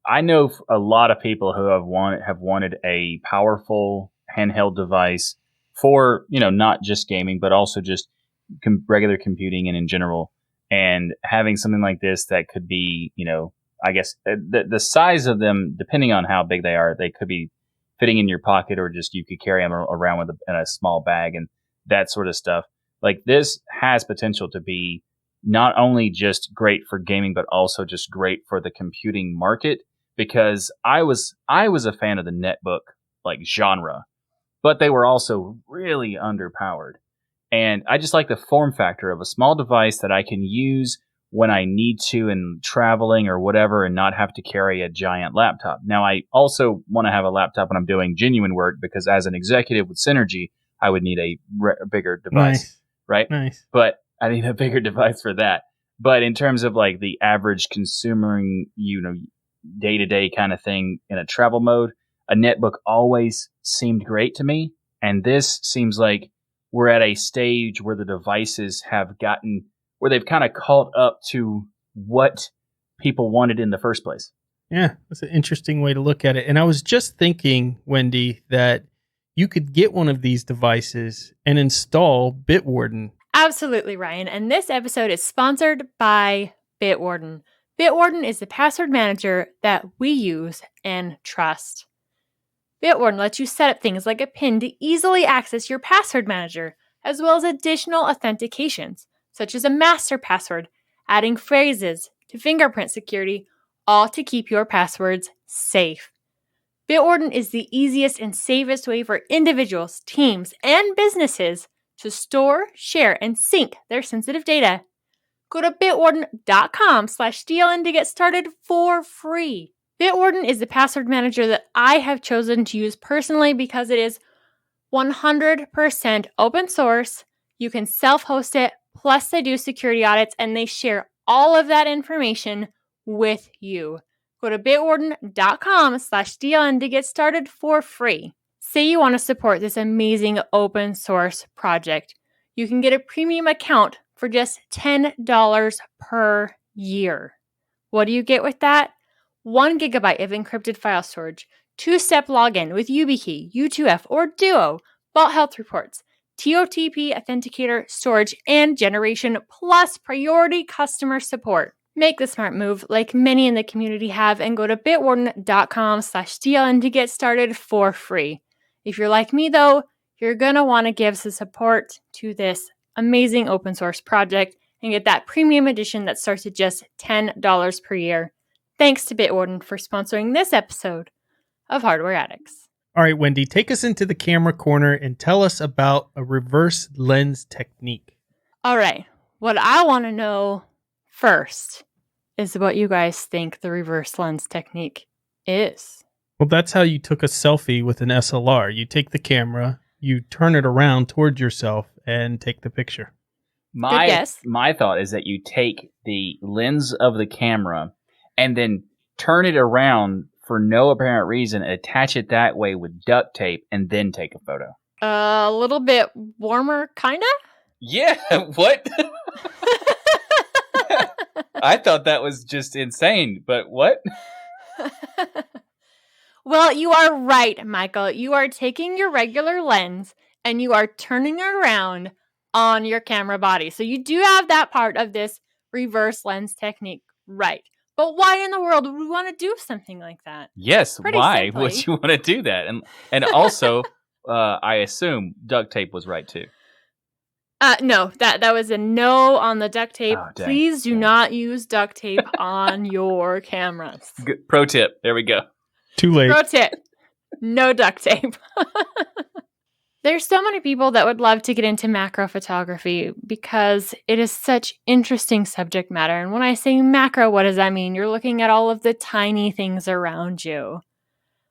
I know a lot of people who have wanted a powerful handheld device for, not just gaming, but also just regular computing and in general. And having something like this that could be, I guess the size of them, depending on how big they are, they could be fitting in your pocket or just you could carry them around in a small bag and that sort of stuff. Like this has potential to be not only just great for gaming, but also just great for the computing market. Because I was a fan of the netbook like genre, but they were also really underpowered. And I just like the form factor of a small device that I can use when I need to in traveling or whatever and not have to carry a giant laptop. Now, I also want to have a laptop when I'm doing genuine work because as an executive with Synergy, I would need a bigger device, right? Nice. But I need a bigger device for that. But in terms of like the average consumer, day-to-day kind of thing in a travel mode, a netbook always seemed great to me. And this seems like we're at a stage where the devices where they've kind of caught up to what people wanted in the first place. Yeah, that's an interesting way to look at it. And I was just thinking, Wendy, that you could get one of these devices and install Bitwarden. Absolutely, Ryan. And this episode is sponsored by Bitwarden. Bitwarden is the password manager that we use and trust. Bitwarden lets you set up things like a PIN to easily access your password manager, as well as additional authentications, such as a master password, adding phrases to fingerprint security, all to keep your passwords safe. Bitwarden is the easiest and safest way for individuals, teams, and businesses to store, share, and sync their sensitive data. Go to bitwarden.com/DLN to get started for free. Bitwarden is the password manager that I have chosen to use personally because it is 100% open source. You can self-host it, plus they do security audits, and they share all of that information with you. Go to bitwarden.com/DLN to get started for free. Say you want to support this amazing open source project. You can get a premium account for just $10 per year. What do you get with that? 1 gigabyte of encrypted file storage, 2-step login with YubiKey, U2F, or Duo, Vault Health Reports, TOTP Authenticator, storage, and generation, plus priority customer support. Make the smart move like many in the community have and go to bitwarden.com/DLN to get started for free. If you're like me though, you're going to want to give some support to this amazing open source project and get that premium edition that starts at just $10 per year. Thanks to Bitwarden for sponsoring this episode of Hardware Addicts. All right, Wendy, take us into the camera corner and tell us about a reverse lens technique. All right, what I want to know first is what you guys think the reverse lens technique is. Well, that's how you took a selfie with an SLR. You take the camera, you turn it around towards yourself, and take the picture. Good guess. My thought is that you take the lens of the camera and then turn it around for no apparent reason, attach it that way with duct tape, and then take a photo. A little bit warmer, kind of? Yeah, what? I thought that was just insane, but what? Well, you are right, Michael. You are taking your regular lens and you are turning it around on your camera body. So you do have that part of this reverse lens technique right. But why in the world would we want to do something like that? Yes, Pretty why simply. would you want to do that? And also, I assume duct tape was right too. No, that was a no on the duct tape. Oh, dang. Please do not use duct tape on your cameras. Good. Pro tip. There we go. Too late. Pro tip. No duct tape. There's so many people that would love to get into macro photography because it is such interesting subject matter. And when I say macro, what does that mean? You're looking at all of the tiny things around you.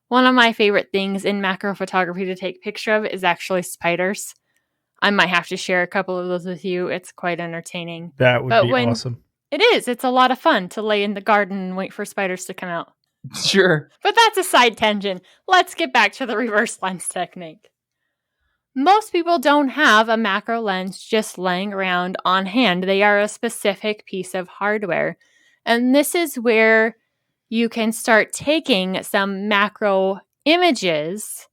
One of my favorite things in macro photography to take picture of is actually spiders. I might have to share a couple of those with you. It's quite entertaining. That would be awesome. It is. It's a lot of fun to lay in the garden and wait for spiders to come out. Sure. But that's a side tangent. Let's get back to the reverse lens technique. Most people don't have a macro lens just laying around on hand. They are a specific piece of hardware. And this is where you can start taking some macro images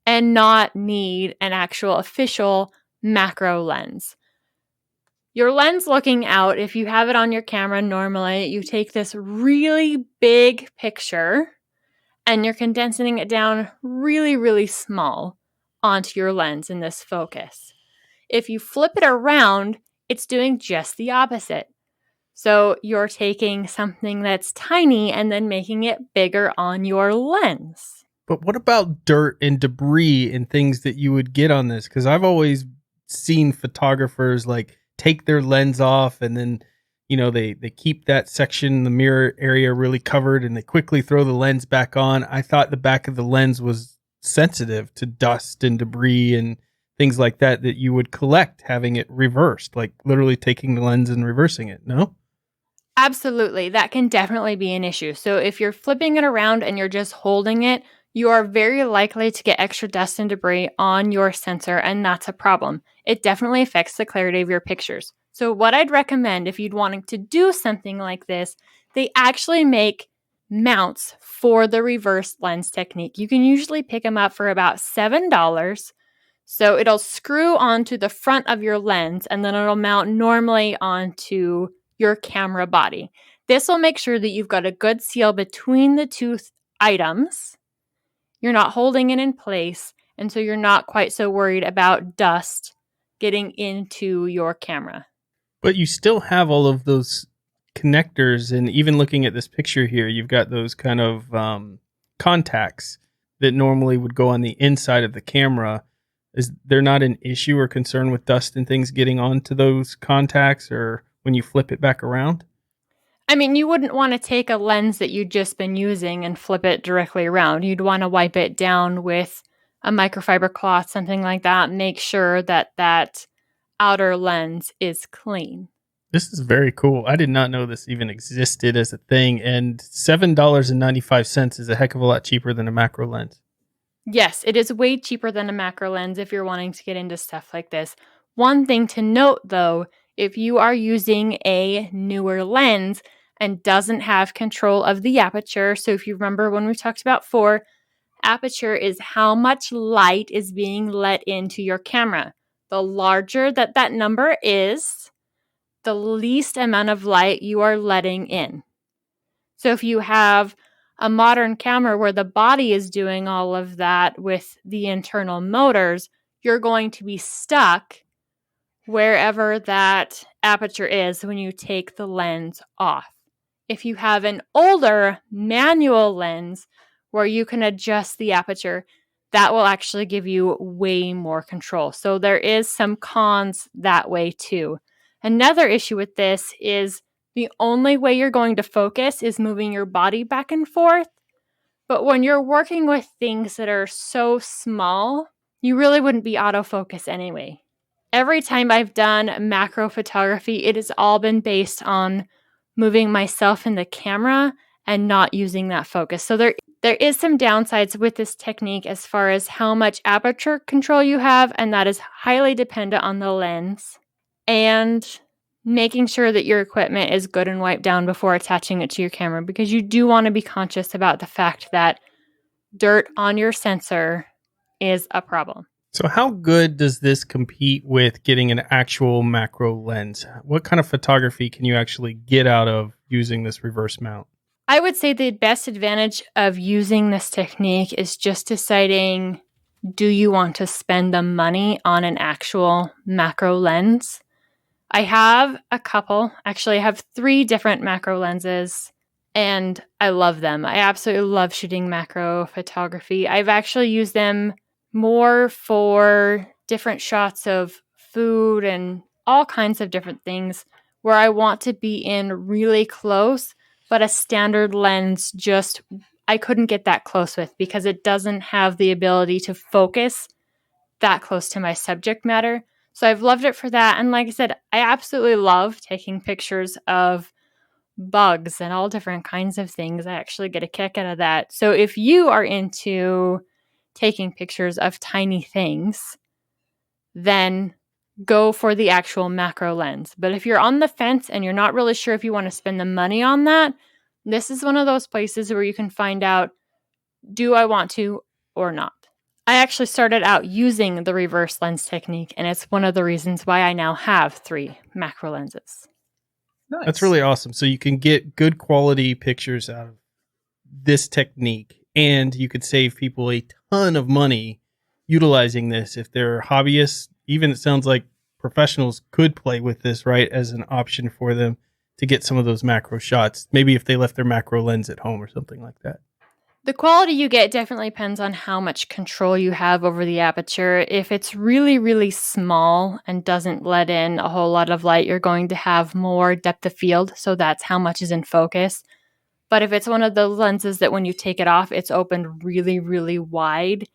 and not need an actual official macro lens. Your lens looking out, if you have it on your camera normally, you take this really big picture and you're condensing it down really, really small onto your lens in this focus. If you flip it around, it's doing just the opposite. So you're taking something that's tiny and then making it bigger on your lens. But what about dirt and debris and things that you would get on this? Because I've always seen photographers like take their lens off and then, you know, they keep that section, the mirror area really covered, and they quickly throw the lens back on. I thought the back of the lens was sensitive to dust and debris and things like that you would collect having it reversed, like literally taking the lens and reversing it, no? Absolutely. That can definitely be an issue. So if you're flipping it around and you're just holding it, you are very likely to get extra dust and debris on your sensor, and that's a problem. It definitely affects the clarity of your pictures. So what I'd recommend if you'd wanting to do something like this, they actually make mounts for the reverse lens technique. You can usually pick them up for about $7. So it'll screw onto the front of your lens and then it'll mount normally onto your camera body. This will make sure that you've got a good seal between the two items. You're not holding it in place, and so you're not quite so worried about dust getting into your camera. But you still have all of those connectors, and even looking at this picture here, you've got those kind of contacts that normally would go on the inside of the camera. Is there not an issue or concern with dust and things getting onto those contacts or when you flip it back around? I mean, you wouldn't want to take a lens that you'd just been using and flip it directly around. You'd want to wipe it down with a microfiber cloth, something like that. Make sure that that outer lens is clean. This is very cool. I did not know this even existed as a thing. And $7.95 is a heck of a lot cheaper than a macro lens. Yes, it is way cheaper than a macro lens if you're wanting to get into stuff like this. One thing to note, though, if you are using a newer lens and doesn't have control of the aperture, so if you remember when we talked about before, aperture is how much light is being let into your camera. The larger that number is, the least amount of light you are letting in. So if you have a modern camera where the body is doing all of that with the internal motors, you're going to be stuck wherever that aperture is when you take the lens off. If you have an older manual lens where you can adjust the aperture, that will actually give you way more control. So there is some cons that way too. Another issue with this is the only way you're going to focus is moving your body back and forth. But when you're working with things that are so small, you really wouldn't be autofocus anyway. Every time I've done macro photography, it has all been based on moving myself in the camera and not using that focus. So there is some downsides with this technique as far as how much aperture control you have, and that is highly dependent on the lens. And making sure that your equipment is good and wiped down before attaching it to your camera, because you do want to be conscious about the fact that dirt on your sensor is a problem. So how good does this compete with getting an actual macro lens? What kind of photography can you actually get out of using this reverse mount? I would say the best advantage of using this technique is just deciding, do you want to spend the money on an actual macro lens? I have a couple. Actually, I have 3 different macro lenses, and I love them. I absolutely love shooting macro photography. I've actually used them more for different shots of food and all kinds of different things where I want to be in really close, but a standard lens I couldn't get that close with because it doesn't have the ability to focus that close to my subject matter. So I've loved it for that. And like I said, I absolutely love taking pictures of bugs and all different kinds of things. I actually get a kick out of that. So if you are into taking pictures of tiny things, then go for the actual macro lens. But if you're on the fence and you're not really sure if you want to spend the money on that, this is one of those places where you can find out, do I want to or not? I actually started out using the reverse lens technique, and it's one of the reasons why I now have 3 macro lenses. Nice. That's really awesome. So you can get good quality pictures out of this technique, and you could save people a ton of money utilizing this. If they're hobbyists, even it sounds like professionals could play with this, right, as an option for them to get some of those macro shots. Maybe if they left their macro lens at home or something like that. The quality you get definitely depends on how much control you have over the aperture. If it's really, really small and doesn't let in a whole lot of light, you're going to have more depth of field, so that's how much is in focus. But if it's one of those lenses that when you take it off, it's opened really, really wide,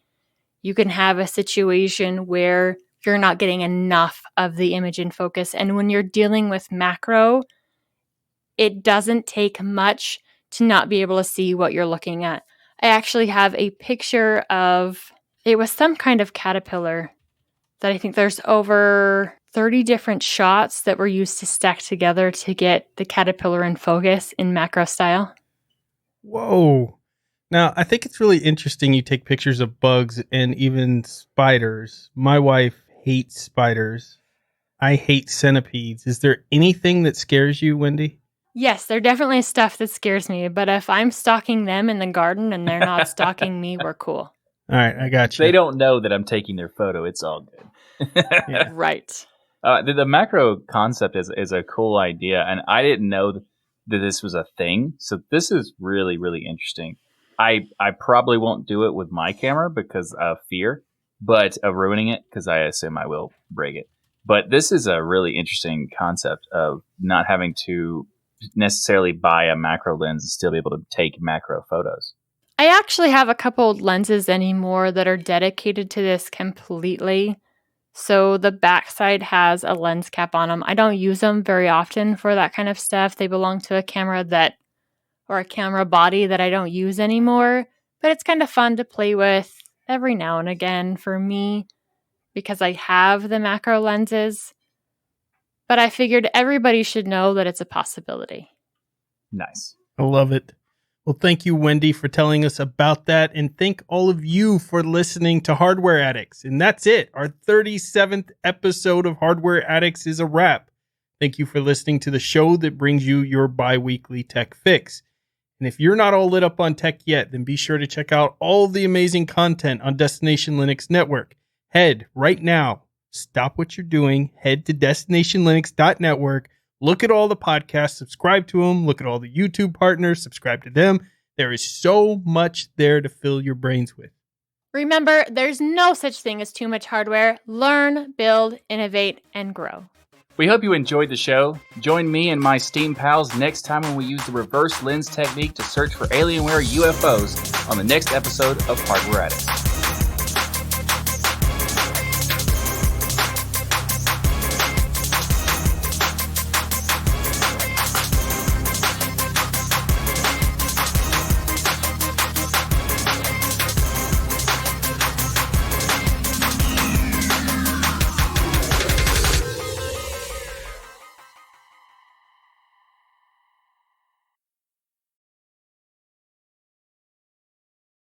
you can have a situation where you're not getting enough of the image in focus. And when you're dealing with macro, it doesn't take much to not be able to see what you're looking at. I actually have a picture of, it was some kind of caterpillar that I think there's over 30 different shots that were used to stack together to get the caterpillar in focus in macro style. Whoa. Now, I think it's really interesting you take pictures of bugs and even spiders. My wife hates spiders. I hate centipedes. Is there anything that scares you, Wendy? Yes, they're definitely stuff that scares me, but if I'm stalking them in the garden and they're not stalking me, we're cool. All right, I got you. They don't know that I'm taking their photo. It's all good. Yeah. Right. The macro concept is a cool idea, and I didn't know that this was a thing. So this is really, really interesting. I probably won't do it with my camera because of fear, but of ruining it, because I assume I will break it. But this is a really interesting concept of not having to necessarily buy a macro lens and still be able to take macro photos. I actually have a couple lenses anymore that are dedicated to this completely. So the backside has a lens cap on them. I don't use them very often for that kind of stuff. They belong to a camera or a camera body that I don't use anymore. But it's kind of fun to play with every now and again for me because I have the macro lenses. But I figured everybody should know that it's a possibility. Nice. I love it. Well, thank you, Wendy, for telling us about that. And thank all of you for listening to Hardware Addicts. And that's it. Our 37th episode of Hardware Addicts is a wrap. Thank you for listening to the show that brings you your bi-weekly tech fix. And if you're not all lit up on tech yet, then be sure to check out all the amazing content on Destination Linux Network. Head right now. Stop what you're doing. Head to destinationlinux.network. Look at all the podcasts, subscribe to them. Look at all the YouTube partners, subscribe to them. There is so much there to fill your brains with. Remember, there's no such thing as too much hardware. Learn, build, innovate, and grow. We hope you enjoyed the show. Join me and my Steam pals next time when we use the reverse lens technique to search for Alienware UFOs on the next episode of Hardware Addicts.